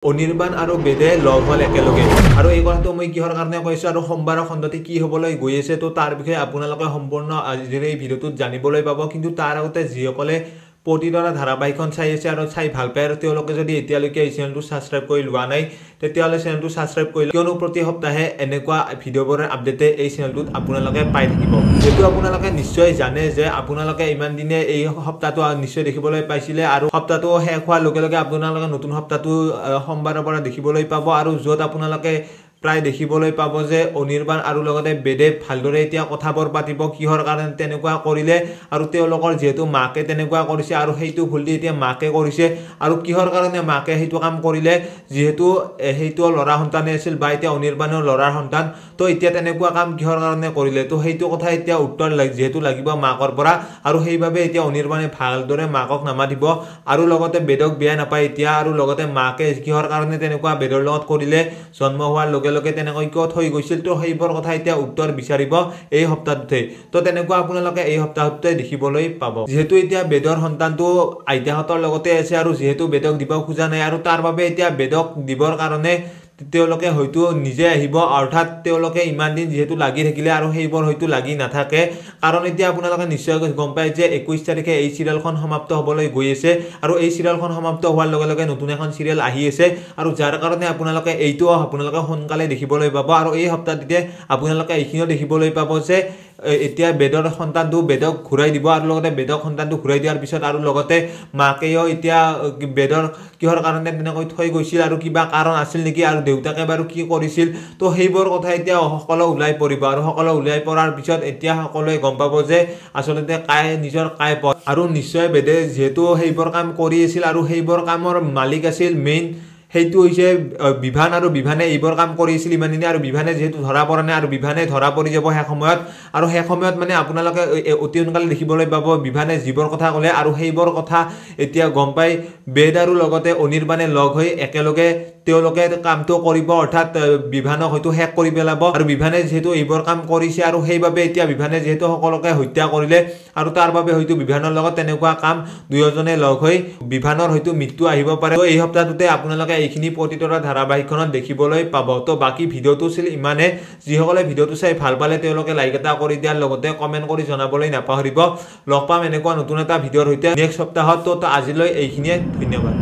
অনিৰ্বাণ আৰু বেদে লগ হল একেলগে আৰু এই কথাটো মই কিহৰ কাৰণে কৈছো আৰু সোমবাৰৰ খণ্ডতে কি হ'বলৈ গৈ আছে তো তাৰ বিষয়ে আপোনালোকে সম্পূৰ্ণ আজিৰ এই ভিডিঅ'টোত জানিবলৈ পাব কিন্তু তাৰ আগতে যিসকলে প্ৰতিদৰা ধাৰাবাহিকখন চাই আছে আৰু চাই ভাল পায় আৰু তেওঁলোকে যদি এতিয়ালৈকে এই চেনেলটো সাবস্ক্ৰাইব কৰি লোৱা নাই তেতিয়াহলে চেনেলটো সাবস্ক্ৰাইব কৰি কিয়নো প্ৰতি সপ্তাহে এনেকুৱা ভিডিঅ'বোৰৰ আপডেটে এই চেনেলটোত আপোনালোকে পাই থাকিব যেটো আপোনালোকে নিশ্চয় জানে যে আপোনালোকে ইমান দিনে এই সপ্তাহটো নিশ্চয় দেখিবলৈ পাইছিলে আৰু সপ্তাহটো শেষ হোৱাৰ লগে লগে আপোনালোকে নতুন সপ্তাহটো সোমবাৰৰ পৰা দেখিবলৈ পাব আৰু যত আপোনালোকে প্ৰায় দেখিবলৈ পাব যে অনিৰ্বাণ আৰু লগতে বেদে ভালদৰে এতিয়া কথাবোৰ পাতিব কিহৰ কাৰণে তেনেকুৱা কৰিলে আৰু তেওঁলোকৰ যেহেতু মাকে তেনেকুৱা কৰিছে আৰু সেইটো ভুলদি এতিয়া মাকে কৰিছে আৰু কিহৰ কাৰণে মাকে সেইটো কাম কৰিলে যেহেতু সেইটো লৰা সন্তানে আছিল বা এতিয়া অনিৰ্বাণৰ লৰাৰ সন্তান তো এতিয়া তেনেকুৱা কাম কিহৰ কাৰণে কৰিলে তো সেইটো কথা এতিয়া উত্তৰ যেহেতু লাগিব মাকৰ পৰা আৰু সেইভাবে এতিয়া অনিৰ্বাণে ভালদৰে মাকক নামাতিব আৰু লগতে বেদক বিয়া নাপায় এতিয়া আৰু লগতে মাকে কিহৰ কাৰণে তেনেকুৱা বেদৰ লগত কৰিলে জন্ম হোৱাৰ লগে লগে তেনেকৈ কিয় থৈ গৈছিল তো সেইবোৰ কথা এতিয়া উত্তৰ বিচাৰিব এই সপ্তাহতে তো তেনেকুৱা আপোনালোকে এই সপ্তাহতে দেখিবলৈ পাব যেহেতু এতিয়া বেদৰ সন্তানটো আইতাহঁতৰ লগতে আছে আৰু যেহেতু বেদক দিব খোজা নাই আৰু তাৰ বাবে এতিয়া বেদক দিবৰ কাৰণে তেওঁলোকে হয়তো নিজে আহিব অৰ্থাৎ তেওঁলোকে ইমান দিন যেহেতু লাগি থাকিলে আৰু সেইবোৰ হয়তো লাগি নাথাকে কাৰণ এতিয়া আপোনালোকে নিশ্চয় গম পায় যে 21 তাৰিখে এই সিৰিয়েলখন সমাপ্ত হ'বলৈ গৈ আছে আৰু এই সিৰিয়েলখন সমাপ্ত হোৱাৰ লগে লগে নতুন এখন সিৰিয়েল আহি আছে আৰু যাৰ কাৰণে আপোনালোকে এইটো আপোনালোকে সোনকালে দেখিবলৈ পাব আৰু এই সপ্তাহতে আপোনালোকে এইখিনিও দেখিবলৈ পাব যে এতিয়া বেদৰ সন্তানটো বেদক ঘূৰাই দিব আৰু লগতে বেদক সন্তানটো ঘূৰাই দিয়াৰ পিছত আৰু লগতে মাকেও এতিয়া বেদৰ কিহৰ কাৰণে তেনেকৈ থৈ গৈছিল আৰু কিবা কাৰণ আছিল নেকি আৰু দেউতাকে বাৰু কি কৰিছিল তো সেইবোৰ কথা এতিয়া সকলো ওলাই পৰিব আৰু সকলো ওলাই পৰাৰ পিছত এতিয়া সকলোৱে গম পাব যে আসলতে কাই নিজৰ কাই পথ আৰু নিশ্চয় বেদে যেহেতু সেইবোৰ কাম কৰি আছিল আৰু সেইবোৰ কামৰ মালিক আছিল মেইন সেইটো হৈছে বিভান আৰু বিভানে এইবোৰ কাম কৰিছিল ইমান দিনে আৰু বিভানে যেহেতু ধৰা পৰা নাই আৰু বিভানে ধৰা পৰি যাব হে সময়ত আৰু হে সময়ত মানে আপোনালোকে অতি সোনকালে দেখিবলৈ পাব বিভানে যিবোৰ কথা ক'লে আৰু সেইবোৰ কথা এতিয়া গম পাই বেদ আৰু লগতে অনিৰ্বাণে লগ হৈ একেলগে তেওঁলোকে কামটো কৰিব অৰ্থাৎ বিভানক হয়তো শেষ কৰি পেলাব আৰু বিভানে যেহেতু এইবোৰ কাম কৰিছে আৰু সেইভাবে এতিয়া বিভানে যেহেতু সকলোকে হত্যা কৰিলে আৰু তাৰ বাবে হয়তো বিভানৰ লগত তেনেকুৱা কাম দুয়োজনে লগ হৈ বিভানৰ হয়তো মৃত্যু আহিব পাৰে তো এই সপ্তাহটোতে আপোনালোকে এইখিনি প্ৰতিতৰা ধাৰাবাহিকখনত দেখিবলৈ পাব তো বাকি ভিডিঅ'টো ছিল ইমানে যিসকলে ভিডিঅ'টো চাই ভাল পালে তেওঁলোকে লাইক এটা কৰি দিয়াৰ লগতে কমেন্ট কৰি জনাবলৈ নাপাহৰিব লগ পাম এনেকুৱা নতুন এটা ভিডিঅ'ৰ সৈতে নেক্সট সপ্তাহত তো আজিলৈ এইখিনিয়ে ধন্যবাদ